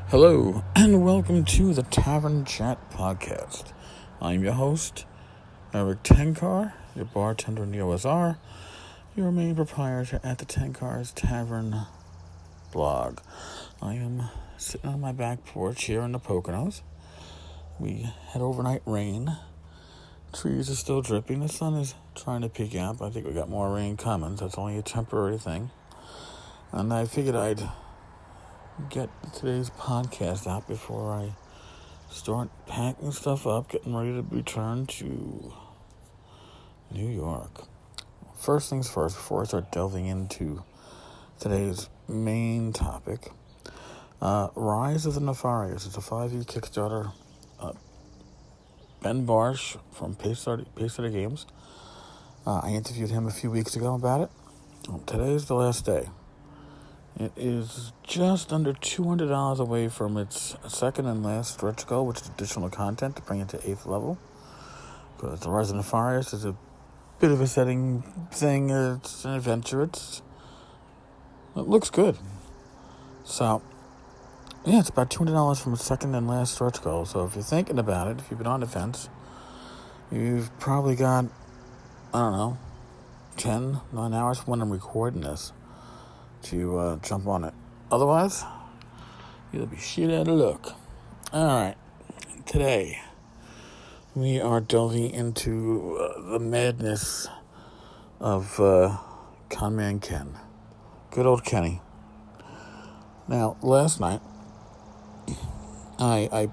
Hello, and welcome to the Tavern Chat Podcast. I'm your host, Eric Tenkar, your bartender in the OSR, your main proprietor at the Tenkar's Tavern blog. I am sitting on my back porch here in the Poconos. We had overnight rain. Trees are still dripping. The sun is trying to peek out, but I think we got more rain coming. So it's only a temporary thing. And I figured I'd get today's podcast out before I start packing stuff up, getting ready to return to New York. First things first, before I start delving into today's main topic, Rise of the Nefarious. It's a 5e Kickstarter. Ben Barsh from Pace Study Games. I interviewed him a few weeks ago about it. Today's the last day. It is just under $200 away from its second and last stretch goal, which is additional content to bring it to 8th level. Because the Rise of the Nefarious is a bit of a setting thing. It's an adventure. It looks good. So, yeah, it's about $200 from its second and last stretch goal. So if you're thinking about it, if you've been on the fence, you've probably got, 9 hours from when I'm recording this to jump on it. Otherwise, you'll be shit out of luck. Alright, today we are delving into the madness of Conman Ken. Good old Kenny. Now, last night, I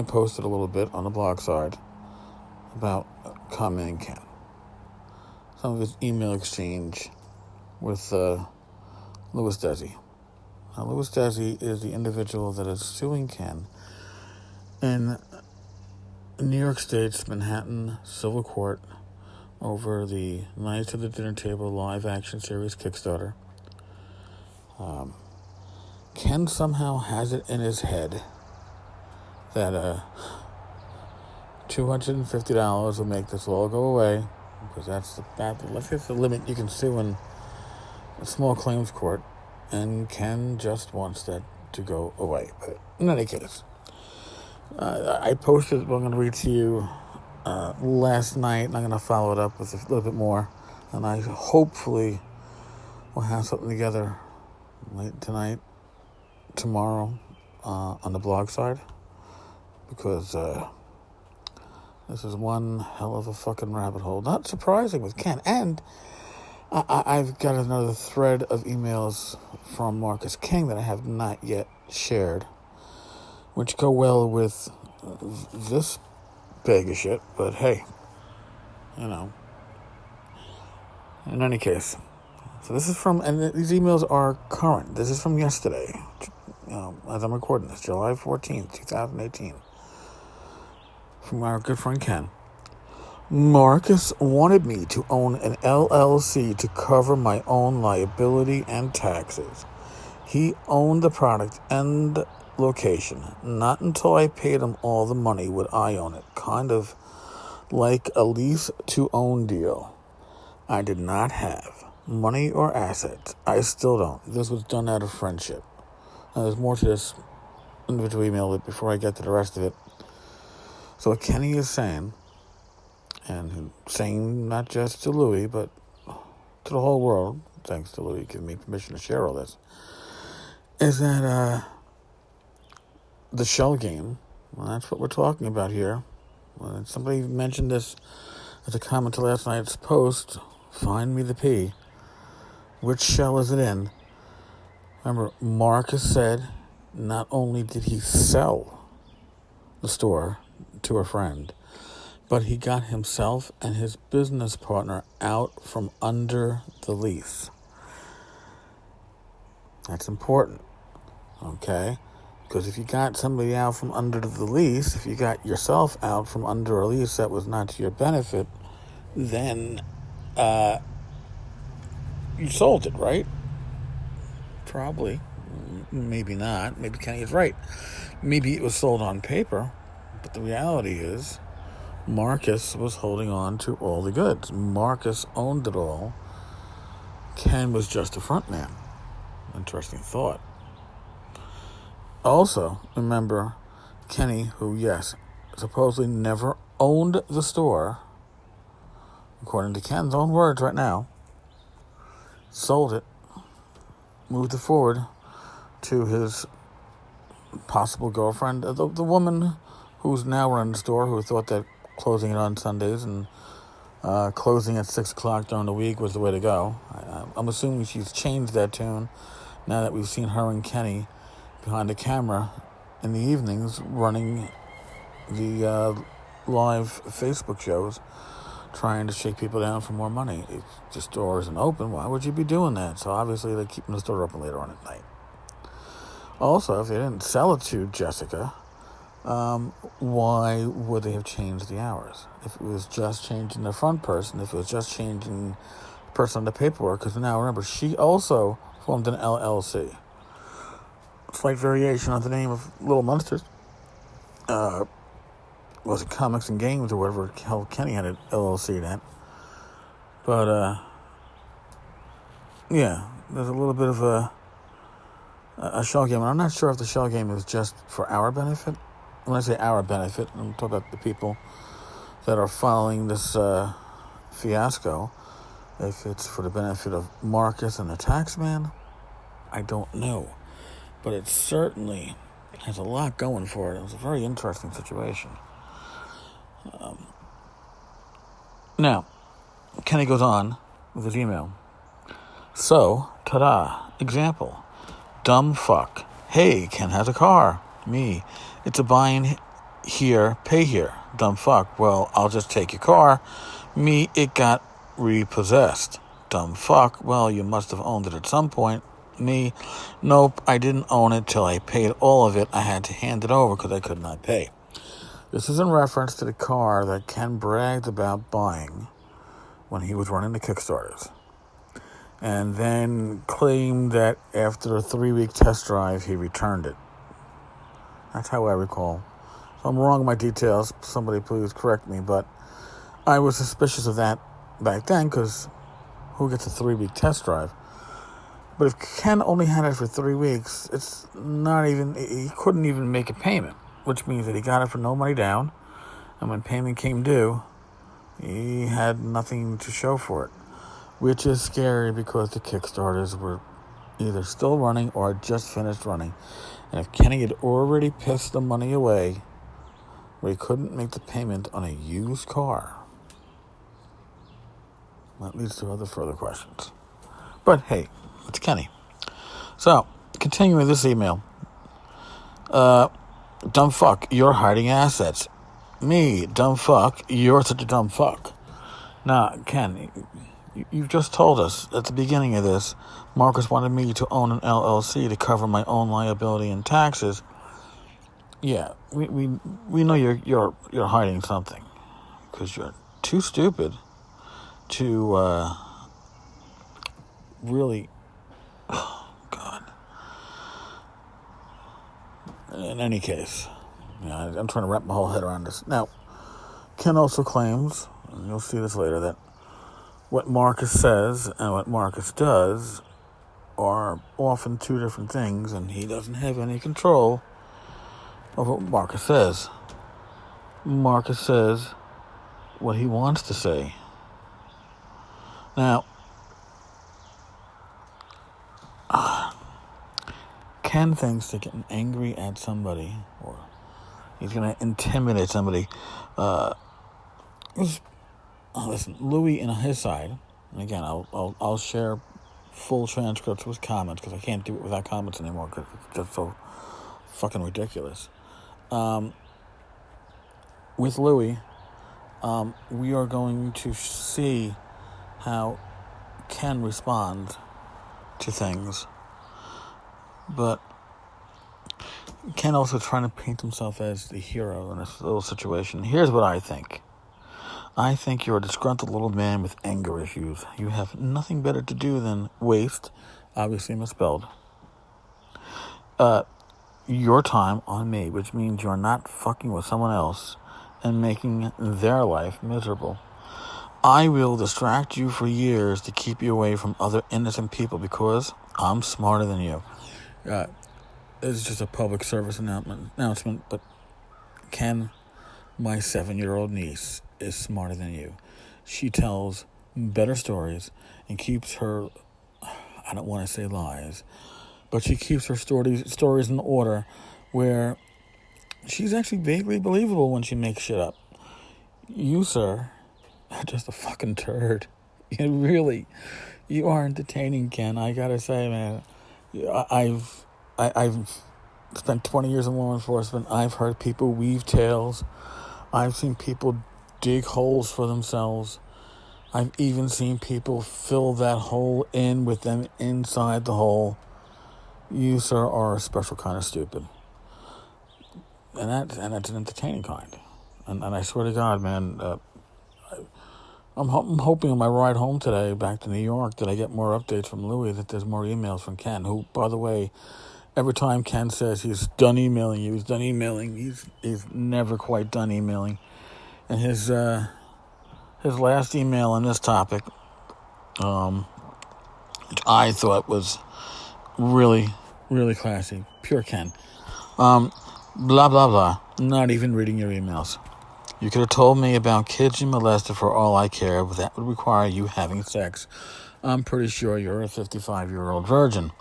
posted a little bit on the blog side about Conman Ken. Some of his email exchange with Louis Desi. Now, Louis Desi is the individual that is suing Ken in New York State's Manhattan Civil Court over the Knights of the Dinner Table live action series Kickstarter. Ken somehow has it in his head that $250 will make this all go away, because that's the limit you can sue in a small claims court, and Ken just wants that to go away. But in any case, I posted what I'm going to read to you last night, and I'm going to follow it up with a little bit more, and I hopefully will have something together late tonight, tomorrow, on the blog side, because this is one hell of a fucking rabbit hole. Not surprising with Ken. And I've got another thread of emails from Marcus King that I have not yet shared, which go well with this bag of shit. But hey, in any case. So this is from, and these emails are current. This is from yesterday, as I'm recording this, July 14th, 2018. From our good friend Ken. Marcus wanted me to own an LLC to cover my own liability and taxes. He owned the product and location. Not until I paid him all the money would I own it. Kind of like a lease to own deal. I did not have money or assets. I still don't. This was done out of friendship. Now, there's more to this individual email before I get to the rest of it. So what Kenny is saying, and saying not just to Louis, but to the whole world, thanks to Louis giving me permission to share all this, is that the shell game, well, that's what we're talking about here. Well, somebody mentioned this as a comment to last night's post, find me the P. Which shell is it in? Remember, Marcus said not only did he sell the store to a friend, but he got himself and his business partner out from under the lease. That's important, okay? Because if you got somebody out from under the lease, if you got yourself out from under a lease that was not to your benefit, then you sold it, right? Probably. Maybe not. Maybe Kenny is right. Maybe it was sold on paper, but the reality is Marcus was holding on to all the goods. Marcus owned it all. Ken was just a front man. Interesting thought. Also, remember Kenny, who, yes, supposedly never owned the store, according to Ken's own words right now, sold it, moved it forward to his possible girlfriend, the woman who's now running the store, who thought that closing it on Sundays and closing at 6 o'clock during the week was the way to go. I'm assuming she's changed that tune now that we've seen her and Kenny behind the camera in the evenings running the live Facebook shows, trying to shake people down for more money. If the store isn't open, why would you be doing that? So obviously they're keeping the store open later on at night. Also, if they didn't sell it to Jessica, why would they have changed the hours? If it was just changing the front person, if it was just changing the person on the paperwork, because now remember, she also formed an LLC. Slight variation on the name of Little Monsters. Was it Comics and Games or whatever the hell Kenny had an LLC at. But, yeah, there's a little bit of a shell game. And I'm not sure if the shell game is just for our benefit. When I say our benefit, I'm talking about the people that are following this fiasco. If it's for the benefit of Marcus and the tax man, I don't know. But it certainly has a lot going for it. It was a very interesting situation. Now, Kenny goes on with his email. So, ta-da, example. Dumb fuck. Hey, Ken has a car. Me. It's a buy in here, pay here. Dumb fuck. Well, I'll just take your car. Me, it got repossessed. Dumb fuck. Well, you must have owned it at some point. Me, nope, I didn't own it till I paid all of it. I had to hand it over because I could not pay. This is in reference to the car that Ken bragged about buying when he was running the Kickstarters, and then claimed that after a 3-week test drive, he returned it. That's how I recall. If I'm wrong in my details, somebody please correct me, but I was suspicious of that back then, because who gets a 3-week test drive? But if Ken only had it for 3 weeks, it's not even, he couldn't even make a payment, which means that he got it for no money down, and when payment came due, he had nothing to show for it, which is scary because the Kickstarters were either still running or just finished running. And if Kenny had already pissed the money away where he couldn't make the payment on a used car, that leads to other further questions. But hey, it's Kenny. So, continuing this email. Dumb fuck, you're hiding assets. Me, dumb fuck, you're such a dumb fuck. Now, Ken, you've just told us at the beginning of this, Marcus wanted me to own an LLC to cover my own liability and taxes. Yeah, we know you're hiding something, because you're too stupid to really. Oh, God. In any case, I'm trying to wrap my whole head around this. Now, Ken also claims, and you'll see this later, that what Marcus says and what Marcus does are often two different things, and he doesn't have any control of what Marcus says. Marcus says what he wants to say. Now, Ken thinks that getting angry at somebody, or he's going to intimidate somebody. Listen, Louis and his side, and again, I'll share full transcripts with comments, because I can't do it without comments anymore, because it's just so fucking ridiculous. With Louis, we are going to see how Ken responds to things. But Ken also trying to paint himself as the hero in this little situation. Here's what I think. I think you're a disgruntled little man with anger issues. You have nothing better to do than waste, obviously misspelled, your time on me, which means you're not fucking with someone else and making their life miserable. I will distract you for years to keep you away from other innocent people because I'm smarter than you. is just a public service announcement, but Ken, my 7-year-old niece, is smarter than you. She tells better stories and keeps her, I don't want to say lies, but she keeps her stories in order where she's actually vaguely believable when she makes shit up. You, sir, are just a fucking turd. You are entertaining, Ken. I gotta say, man, I've spent 20 years in law enforcement. I've heard people weave tales. I've seen people dig holes for themselves. I've even seen people fill that hole in with them inside the hole. You, sir, are a special kind of stupid. And that's an entertaining kind. And I swear to God, man, I'm hoping on my ride home today back to New York that I get more updates from Louis, that there's more emails from Ken, who, by the way, every time Ken says he's done emailing you, he's never quite done emailing. And his last email on this topic, which I thought was really, really classy, pure Ken. Blah, blah, blah. Not even reading your emails. You could have told me about kids you molested for all I care, but that would require you having sex. I'm pretty sure you're a 55-year-old virgin.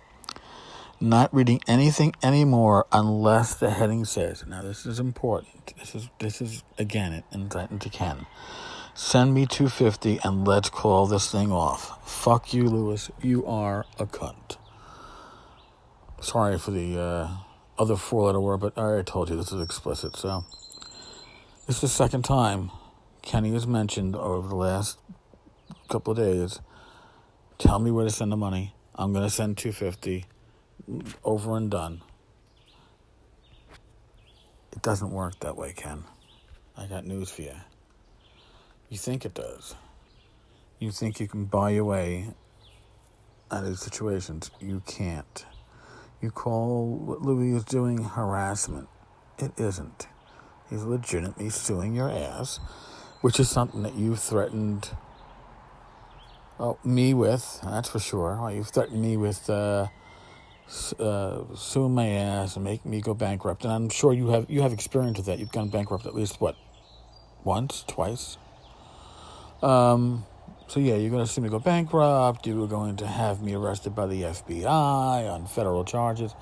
Not reading anything anymore unless the heading says, now this is important. This is again, into Ken. Send me $250 and let's call this thing off. Fuck you, Lewis. You are a cunt. Sorry for the other 4-letter word, but I already told you this is explicit, so. This is the second time Kenny has mentioned over the last couple of days, tell me where to send the money. I'm going to send $250, over and done. It doesn't work that way, Ken. I got news for you. You think it does. You think you can buy your way out of situations. You can't. You call what Louis is doing harassment. It isn't. He's legitimately suing your ass, which is something that you threatened me with, that's for sure. You've threatened me with suing my ass and making me go bankrupt. And I'm sure you have experience with that. You've gone bankrupt at least, once, twice? So yeah, you're going to see me go bankrupt. You were going to have me arrested by the FBI on federal charges.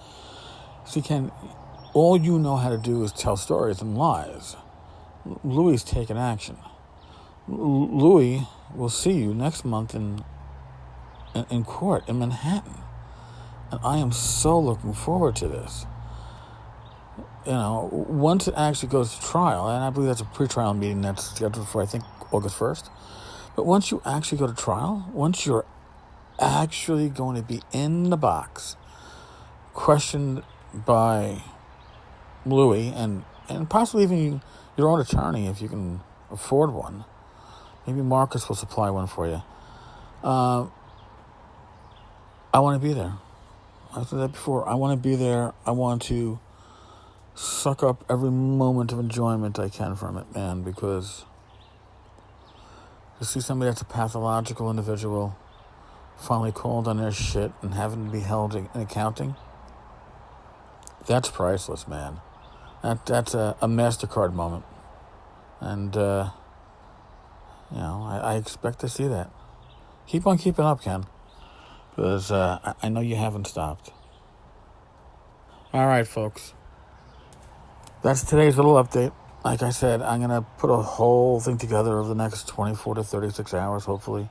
See, Ken, all you know how to do is tell stories and lies. Louis is taking action. Louis will see you next month in court in Manhattan. And I am so looking forward to this. Once it actually goes to trial, and I believe that's a pre-trial meeting that's scheduled for, I think, August 1st. But once you actually go to trial, once you're actually going to be in the box, questioned by Louis and possibly even your own attorney if you can afford one. Maybe Marcus will supply one for you. I want to be there. I said that before. I want to be there. I want to suck up every moment of enjoyment I can from it, man, because to see somebody that's a pathological individual finally called on their shit and having to be held in accounting, that's priceless, man. That's a MasterCard moment. And, I expect to see that. Keep on keeping up, Ken, because I know you haven't stopped. All right, folks. That's today's little update. Like I said, I'm going to put a whole thing together over the next 24 to 36 hours, hopefully,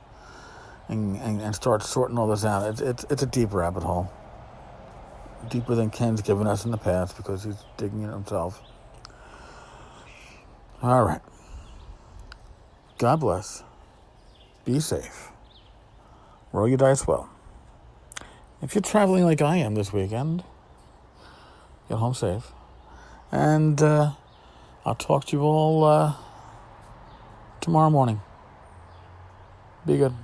and start sorting all this out. It's a deep rabbit hole. Deeper than Ken's given us in the past because he's digging it himself. All right. God bless. Be safe. Roll your dice well. If you're traveling like I am this weekend, get home safe. And I'll talk to you all tomorrow morning. Be good.